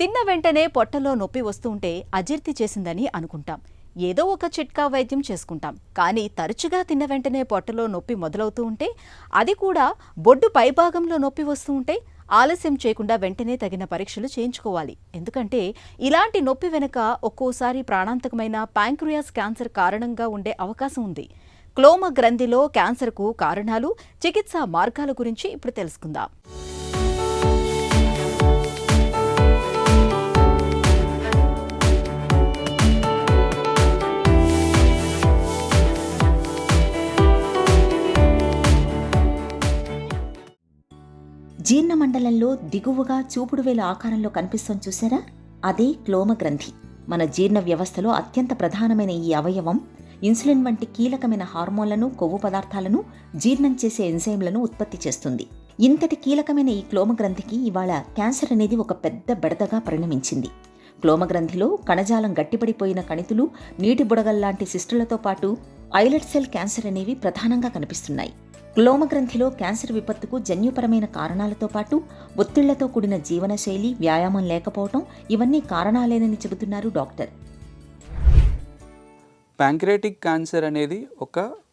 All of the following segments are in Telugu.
తిన్న వెంటనే పొట్టలో నొప్పి వస్తుంటే అజీర్తి చేసిందని అనుకుంటాం. ఏదో ఒక చిట్కా వైద్యం చేసుకుంటాం. కానీ తరచుగా తిన్న వెంటనే పొట్టలో నొప్పి మొదలవుతూ ఉంటే, అది కూడా బొడ్డు పైభాగంలో నొప్పి వస్తూ ఉంటే ఆలస్యం చేయకుండా వెంటనే తగిన పరీక్షలు చేయించుకోవాలి. ఎందుకంటే ఇలాంటి నొప్పి వెనుక ఒక్కోసారి ప్రాణాంతకమైన ప్యాంక్రియాస్ క్యాన్సర్ కారణంగా ఉండే అవకాశం ఉంది. క్లోమ గ్రంథిలో క్యాన్సర్కు కారణాలు, చికిత్సా మార్గాల గురించి ఇప్పుడు తెలుసుకుందాం. జీర్ణమండలంలో దిగువగా చూపుడు వేలు ఆకారంలో కనిపిస్తుంది చూసారా, అదే క్లోమ గ్రంథి. మన జీర్ణ వ్యవస్థలో అత్యంత ప్రధానమైన ఈ అవయవం ఇన్సులిన్ వంటి కీలకమైన హార్మోన్లను, కొవ్వు పదార్థాలను జీర్ణం చేసే ఎంజైమ్లను ఉత్పత్తి చేస్తుంది. ఇంతటి కీలకమైన ఈ క్లోమ గ్రంథికి ఇవాళ క్యాన్సర్ అనేది ఒక పెద్ద బెడదగా పరిణమించింది. క్లోమ గ్రంథిలో కణజాలం గట్టిపడిపోయిన కణితులు, నీటి బుడగల్లాంటి సిస్టులతో పాటు ఐలెట్ సెల్ క్యాన్సర్ అనేవి ప్రధానంగా కనిపిస్తున్నాయి. క్లోమ గ్రంథిలో క్యాన్సర్ విపత్తుకు జన్యుపరమైన కారణాలతో పాటు ఒత్తిళ్లతో కూడిన జీవనశైలి, వ్యాయామం లేకపోవటం ఇవన్నీ కారణాలేనని చెబుతున్నారు డాక్టర్. ప్యాంక్రియాటిక్ క్యాన్సర్ అనేది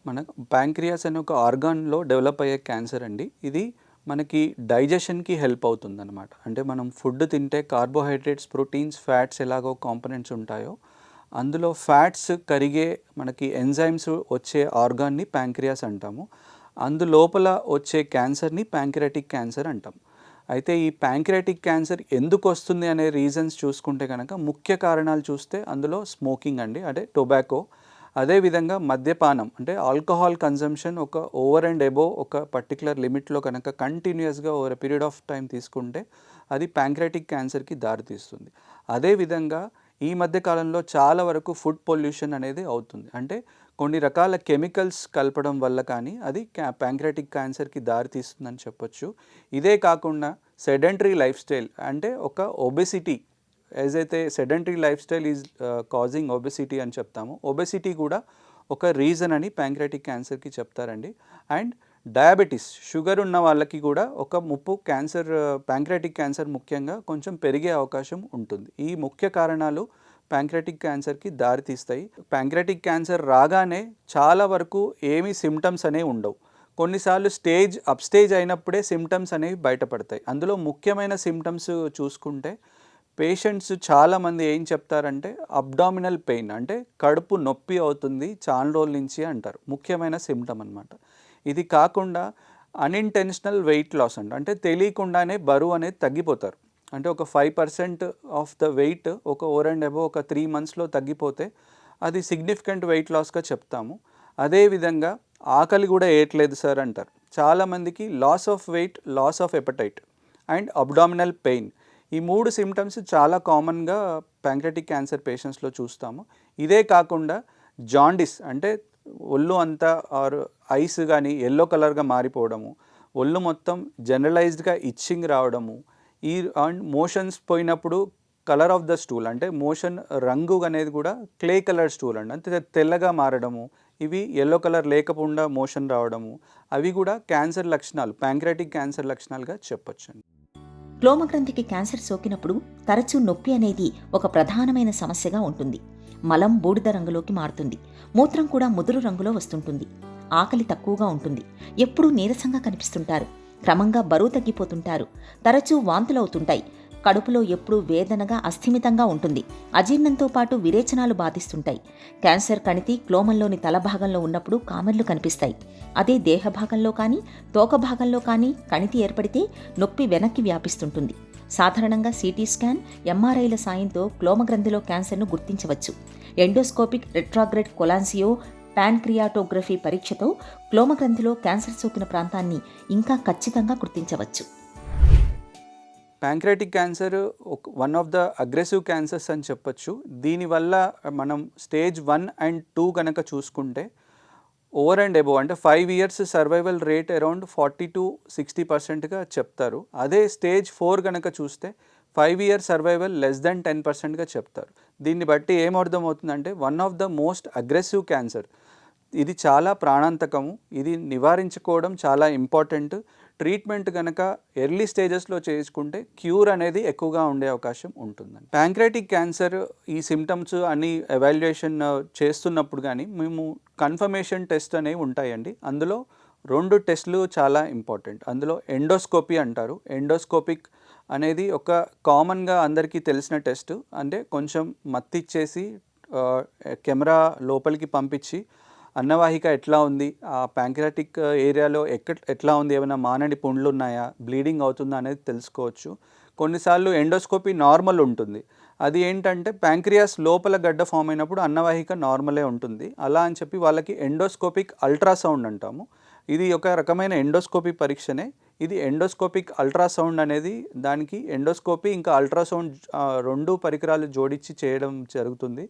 మన ప్యాంక్రియాస్ అనే ఒక ఆర్గాన్లో డెవలప్ అయ్యే క్యాన్సర్ అండి. ఇది మనకి డైజెషన్కి హెల్ప్ అవుతుందన్నమాట. అంటే మనం ఫుడ్ తింటే కార్బోహైడ్రేట్స్, ప్రోటీన్స్, ఫ్యాట్స్ ఎలాగో కాంపోనెంట్స్ ఉంటాయో, అందులో ఫ్యాట్స్ కరిగే మనకి ఎంజైమ్స్ వచ్చే ఆర్గాన్ని ప్యాంక్రియాస్ అంటాము. అందులోపల వచ్చే క్యాన్సర్ని ప్యాంక్రియాటిక్ క్యాన్సర్ అంటాం. అయితే ఈ ప్యాంక్రియాటిక్ క్యాన్సర్ ఎందుకు వస్తుంది అనే రీజన్స్ చూసుకుంటే కనుక ముఖ్య కారణాలు చూస్తే అందులో స్మోకింగ్ అండి, అంటే టొబాకో. అదేవిధంగా మద్యపానం, అంటే ఆల్కహాల్ కన్జంప్షన్ ఒక ఓవర్ అండ్ అబోవ్ ఒక పర్టికులర్ లిమిట్లో కనుక కంటిన్యూస్గా over a period of time తీసుకుంటే అది ప్యాంక్రియాటిక్ క్యాన్సర్కి దారితీస్తుంది. అదేవిధంగా ఈ మధ్య కాలంలో చాలా వరకు ఫుడ్ పొల్యూషన్ అనేది అవుతుంది. అంటే కొన్ని రకాల కెమికల్స్ కలపడం వల్ల కానీ అది ప్యాంక్రియాటిక్ క్యాన్సర్కి దారితీస్తుందని చెప్పొచ్చు. ఇదే కాకుండా సెడెంటరీ లైఫ్ స్టైల్, అంటే ఒక ఒబెసిటీ, ఏదైతే sedentary life style is causing obesity అని చెప్తాము, ఒబెసిటీ కూడా ఒక రీజన్ అని ప్యాంక్రియాటిక్ క్యాన్సర్కి చెప్తారండి. అండ్ డయాబెటీస్, షుగర్ ఉన్న వాళ్ళకి కూడా ఒక ముప్పు ప్యాంక్రియాటిక్ క్యాన్సర్ ముఖ్యంగా కొంచెం పెరిగే అవకాశం ఉంటుంది. ఈ ముఖ్య కారణాలు ప్యాంక్రియాటిక్ క్యాన్సర్కి దారితీస్తాయి. ప్యాంక్రియాటిక్ క్యాన్సర్ రాగానే చాలా వరకు ఏమీ సిమ్టమ్స్ అనేవి ఉండవు. కొన్నిసార్లు అప్ స్టేజ్ అయినప్పుడే సిమ్టమ్స్ అనేవి బయటపడతాయి. అందులో ముఖ్యమైన సిమ్టమ్స్ చూసుకుంటే పేషెంట్స్ చాలామంది ఏం చెప్తారంటే అబ్డామినల్ పెయిన్, అంటే కడుపు నొప్పి అవుతుంది చాలా రోజుల నుంచి అంటారు, ముఖ్యమైన సిమ్టమ్ అనమాట. ఇది కాకుండా అన్ఇంటెన్షనల్ వెయిట్ లాస్ అంటే తెలియకుండానే బరువు అనేది తగ్గిపోతారు. అంటే ఒక 5% ఆఫ్ ద వెయిట్ ఒక ఓవర్ అండ్ అబోవ్ ఒక 3 monthsలో తగ్గిపోతే అది సిగ్నిఫికెంట్ వెయిట్ లాస్గా చెప్తాము. అదేవిధంగా ఆకలి కూడా వేయట్లేదు సార్ అంటారు. చాలామందికి loss of weight, loss of appetite and abdominal pain, ఈ 3 సిమ్టమ్స్ చాలా కామన్గా ప్యాంక్రియాటిక్ క్యాన్సర్ పేషెంట్స్లో చూస్తాము. ఇదే కాకుండా జాండిస్, అంటే ఒళ్ళు అంతా ఆర్ ఐస్ కానీ ఎల్లో కలర్గా మారిపోవడము, ఒళ్ళు మొత్తం జనరలైజ్డ్గా ఇచ్చింగ్ రావడము, ఈ అండ్ మోషన్స్ పోయినప్పుడు కలర్ ఆఫ్ ద స్టూల్, అంటే మోషన్ రంగు అనేది కూడా క్లే కలర్ స్టూల్ అండి, అంటే తెల్లగా మారడము, ఇవి ఎల్లో కలర్ లేకుండా మోషన్ రావడము, అవి కూడా క్యాన్సర్ లక్షణాలు, ప్యాంక్రియాటిక్ క్యాన్సర్ లక్షణాలుగా చెప్పొచ్చు. క్లోమ గ్రంథికి క్యాన్సర్ సోకినప్పుడు తరచూ నొప్పి అనేది ఒక ప్రధానమైన సమస్యగా ఉంటుంది. మలం బూడిద రంగులోకి మారుతుంది. మూత్రం కూడా ముదురు రంగులో వస్తుంటుంది. ఆకలి తక్కువగా ఉంటుంది. ఎప్పుడూ నీరసంగా కనిపిస్తుంటారు. క్రమంగా బరువు తగ్గిపోతుంటారు. తరచూ వాంతులవుతుంటాయి. కడుపులో ఎప్పుడూ వేదనగా, అస్థిమితంగా ఉంటుంది. అజీర్ణంతో పాటు విరేచనాలు బాధిస్తుంటాయి. క్యాన్సర్ కణితి క్లోమంలోని తల భాగంలో ఉన్నప్పుడు కామెర్లు కనిపిస్తాయి. అదే దేహ భాగంలో కానీ, తోక భాగంలో కానీ కణితి ఏర్పడితే నొప్పి వెనక్కి వ్యాపిస్తుంటుంది. సాధారణంగా సిటీ స్కాన్, ఎంఆర్ఐల సాయంతో క్లోమ గ్రంథిలో క్యాన్సర్ను గుర్తించవచ్చు. ఎండోస్కోపిక్ రెట్రాగ్రేడ్ కొలాన్సియో ప్యాన్క్రియాటోగ్రఫీ పరీక్షతో క్లోమ గ్రంథిలో క్యాన్సర్ సోకిన ప్రాంతాన్ని ఇంకా ఖచ్చితంగా గుర్తించవచ్చు. Pancreatic cancer one of the aggressive cancers అని చెప్పొచ్చు. దీనివల్ల మనం స్టేజ్ 1 and 2 కనుక చూసుకుంటే ఓవర్ అండ్ అబోవ్, అంటే 5 years సర్వైవల్ రేట్ అరౌండ్ 40-60%గా చెప్తారు. అదే స్టేజ్ 4 కనుక చూస్తే 5 years సర్వైవల్ లెస్ దెన్ 10%గా చెప్తారు. దీన్ని బట్టి ఏమర్థం అవుతుందంటే one of the most aggressive cancer. ఇది చాలా ప్రాణాంతకము. ఇది నివారించుకోవడం చాలా ఇంపార్టెంట్. ట్రీట్మెంట్ కనుక ఎర్లీ స్టేజెస్లో చేసుకుంటే క్యూర్ అనేది ఎక్కువగా ఉండే అవకాశం ఉంటుందండి. ప్యాంక్రియాటిక్ క్యాన్సర్ ఈ సిమ్టమ్స్ అన్ని ఎవాల్యుయేషన్ చేస్తున్నప్పుడు కానీ మేము కన్ఫర్మేషన్ టెస్ట్ అనేవి ఉంటాయండి. అందులో 2 టెస్టులు చాలా ఇంపార్టెంట్. అందులో ఎండోస్కోపీ అంటారు. ఎండోస్కోపిక్ అనేది ఒక కామన్గా అందరికీ తెలిసిన టెస్ట్. అంటే కొంచెం మత్తిచ్చేసి కెమెరా లోపలికి పంపించి అన్నవాహిక ఎట్లా ఉంది, ఆ ప్యాంక్రియాటిక్ ఏరియాలో ఎట్లా ఉంది, ఏమైనా మానని పుండ్లు ఉన్నాయా, బ్లీడింగ్ అవుతుందా అనేది తెలుసుకోవచ్చు. కొన్నిసార్లు ఎండోస్కోపీ నార్మల్ ఉంటుంది. అది ఏంటంటే ప్యాంక్రియాస్ లోపల గడ్డ ఫామ్ అయినప్పుడు అన్నవాహిక నార్మలే ఉంటుంది. అలా అని చెప్పి వాళ్ళకి ఎండోస్కోపిక్ అల్ట్రాసౌండ్ అంటాము. ఇది ఒక రకమైన ఎండోస్కోపీ పరీక్షనే. ఇది ఎండోస్కోపిక్ అల్ట్రాసౌండ్ అనేది దానికి ఎండోస్కోపీ ఇంకా అల్ట్రాసౌండ్ 2 పరికరాలు జోడించి చేయడం జరుగుతుంది.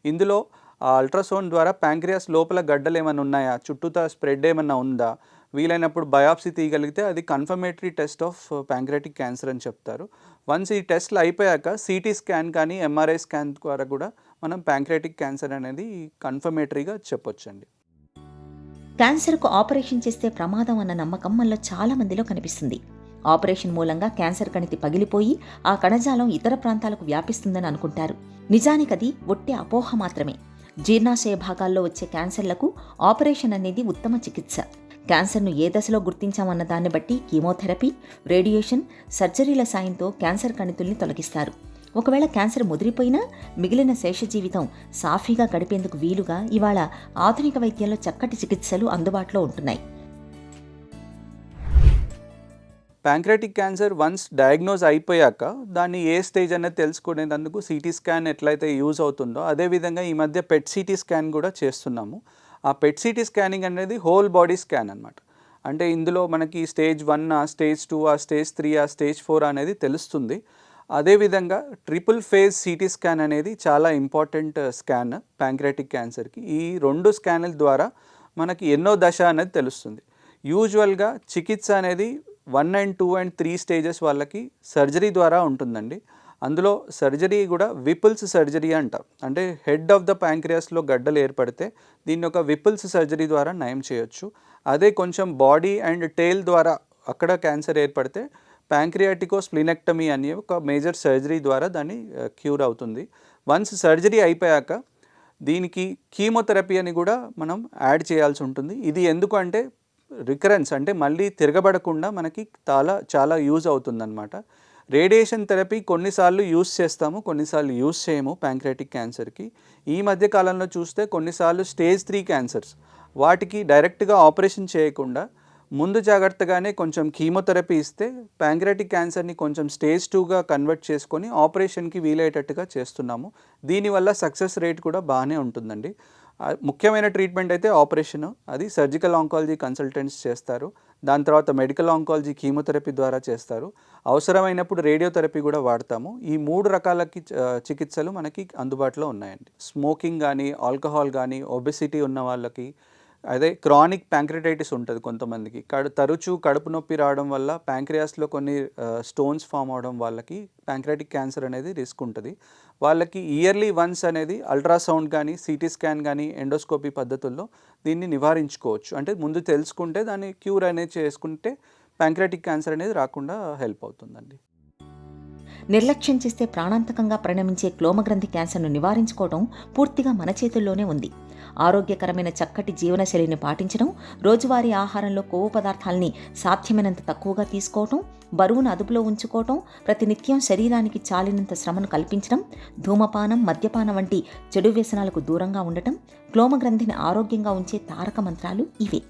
ఇందులో ఆ అల్ట్రాసౌండ్ ద్వారా ప్యాంక్రియాస్ లోపల గడ్డలు ఏమైనా ఉన్నాయా, చుట్టూతా స్ప్రెడ్ ఏమన్నా ఉందా, వీలైనప్పుడు బయాప్సీ తీయగలిగితే అది confirmatory test of pancreatic cancer అని చెప్తారు. వన్స్ ఈ టెస్ట్లు అయిపోయాక సిటీ స్కాన్ కానీ ఎంఆర్ఐ స్కాన్ ద్వారా కూడా మనం ప్యాంక్రియాటిక్ క్యాన్సర్ అనేది కన్ఫర్మేటరీగా చెప్పొచ్చండి. క్యాన్సర్కు ఆపరేషన్ చేస్తే ప్రమాదం అన్న నమ్మకం మనలో చాలా మందిలో కనిపిస్తుంది. ఆపరేషన్ మూలంగా క్యాన్సర్ కణితి పగిలిపోయి ఆ కణజాలం ఇతర ప్రాంతాలకు వ్యాపిస్తుందని అనుకుంటారు. నిజానికది ఒట్టి అపోహ మాత్రమే. జీర్ణాశయ భాగాల్లో వచ్చే క్యాన్సర్లకు ఆపరేషన్ అనేది ఉత్తమ చికిత్స. క్యాన్సర్ను ఏ దశలో గుర్తించామన్న దాన్ని బట్టి కీమోథెరపీ, రేడియేషన్, సర్జరీల సాయంతో క్యాన్సర్ కణితుల్ని తొలగిస్తారు. ఒకవేళ క్యాన్సర్ ముదిరిపోయినా మిగిలిన శేష జీవితం సాఫీగా గడిపేందుకు వీలుగా ఇవాళ ఆధునిక వైద్యంలో చక్కటి చికిత్సలు అందుబాటులో ఉంటున్నాయి. ప్యాంక్రియాటిక్ క్యాన్సర్ వన్స్ డయాగ్నోజ్ అయిపోయాక దాన్ని ఏ స్టేజ్ అనేది తెలుసుకునేందుకు సిటీ స్కాన్ ఎట్లయితే యూజ్ అవుతుందో అదేవిధంగా ఈ మధ్య పెట్ సిటీ స్కాన్ కూడా చేస్తున్నాము. ఆ పెట్ సిటీ స్కానింగ్ అనేది హోల్ బాడీ స్కాన్ అనమాట. అంటే ఇందులో మనకి స్టేజ్ 1, స్టేజ్ 2, స్టేజ్ 3, స్టేజ్ 4 అనేది తెలుస్తుంది. అదేవిధంగా ట్రిపుల్ ఫేజ్ సిటీ స్కాన్ అనేది చాలా ఇంపార్టెంట్ స్కాన్ ప్యాంక్రియాటిక్ క్యాన్సర్కి. ఈ 2 స్కాన్ల ద్వారా మనకి ఎన్నో దశ అనేది తెలుస్తుంది. యూజువల్గా చికిత్స అనేది 1 and 2 and 3 స్టేజెస్ వాళ్ళకి సర్జరీ ద్వారా ఉంటుందండి. అందులో సర్జరీ కూడా విపుల్స్ సర్జరీ అంటాం. అంటే హెడ్ ఆఫ్ ద ప్యాంక్రియాస్లో గడ్డలు ఏర్పడితే దీన్ని ఒక విపుల్స్ సర్జరీ ద్వారా నయం చేయొచ్చు. అదే కొంచెం బాడీ అండ్ టెయిల్ ద్వారా అక్కడ క్యాన్సర్ ఏర్పడితే ప్యాంక్రియాటికో స్ప్లినెక్టమీ అనే ఒక మేజర్ సర్జరీ ద్వారా దాన్ని క్యూర్ అవుతుంది. వన్స్ సర్జరీ అయిపోయాక దీనికి కీమోథెరపీ అని కూడా మనం యాడ్ చేయాల్సి ఉంటుంది. ఇది ఎందుకు అంటే రికరెన్స్ అంటే మళ్ళీ తిరగబడకుండా మనకి చాలా యూజ్ అవుతుందన్నమాట. రేడియేషన్ థెరపీ కొన్నిసార్లు యూజ్ చేస్తాము, కొన్నిసార్లు యూజ్ చేయము ప్యాంక్రియాటిక్ క్యాన్సర్కి. ఈ మధ్య కాలంలో చూస్తే కొన్నిసార్లు స్టేజ్ 3 క్యాన్సర్స్ వాటికి డైరెక్ట్గా ఆపరేషన్ చేయకుండా ముందు జాగ్రత్తగానే కొంచెం కీమోథెరపీ ఇస్తే ప్యాంక్రియాటిక్ క్యాన్సర్ని కొంచెం స్టేజ్ 2గా కన్వర్ట్ చేసుకొని ఆపరేషన్కి వీలయ్యేటట్టుగా చేస్తున్నాము. దీనివల్ల సక్సెస్ రేట్ కూడా బాగానే ఉంటుందండి. ముఖ్యమైన ట్రీట్మెంట్ అయితే ఆపరేషన్, అది సర్జికల్ ఆంకాలజీ కన్సల్టెంట్స్ చేస్తారు. దాని తర్వాత మెడికల్ ఆంకాలజీ కీమోథెరపీ ద్వారా చేస్తారు. అవసరమైనప్పుడు రేడియోథెరపీ కూడా వాడతాము. ఈ 3 రకాల చికిత్సలు మనకి అందుబాటులో ఉన్నాయండి. స్మోకింగ్ కానీ, ఆల్కహాల్ కానీ, ఒబెసిటీ ఉన్న వాళ్ళకి, అదే క్రానిక్ ప్యాంక్రియాటైటిస్ ఉంటుంది కొంతమందికి, తరచూ కడుపు నొప్పి రావడం వల్ల ప్యాంక్రియాస్లో కొన్ని స్టోన్స్ ఫామ్ అవడం వాళ్ళకి ప్యాంక్రియాటిక్ క్యాన్సర్ అనేది రిస్క్ ఉంటుంది. వాళ్ళకి ఇయర్లీ వన్స్ అనేది అల్ట్రాసౌండ్ కానీ, సిటీ స్కాన్ కానీ, ఎండోస్కోపీ పద్ధతుల్లో దీన్ని నివారించుకోవచ్చు. అంటే ముందు తెలుసుకుంటే దాన్ని క్యూర్ అనేది చేసుకుంటే ప్యాంక్రియాటిక్ క్యాన్సర్ అనేది రాకుండా హెల్ప్ అవుతుందండి. నిర్లక్ష్యం చేస్తే ప్రాణాంతకంగా పరిణమించే క్లోమగ్రంథి క్యాన్సర్ను నివారించుకోవడం పూర్తిగా మన చేతుల్లోనే ఉంది. ఆరోగ్యకరమైన చక్కటి జీవనశైలిని పాటించడం, రోజువారీ ఆహారంలో కొవ్వు పదార్థాలని సాధ్యమైనంత తక్కువగా తీసుకోవటం, బరువును అదుపులో ఉంచుకోవటం, ప్రతినిత్యం శరీరానికి చాలినంత శ్రమను కల్పించడం, ధూమపానం, మద్యపానం వంటి చెడు వ్యసనాలకు దూరంగా ఉండటం క్లోమగ్రంథిని ఆరోగ్యంగా ఉంచే తారక మంత్రాలు ఇవే.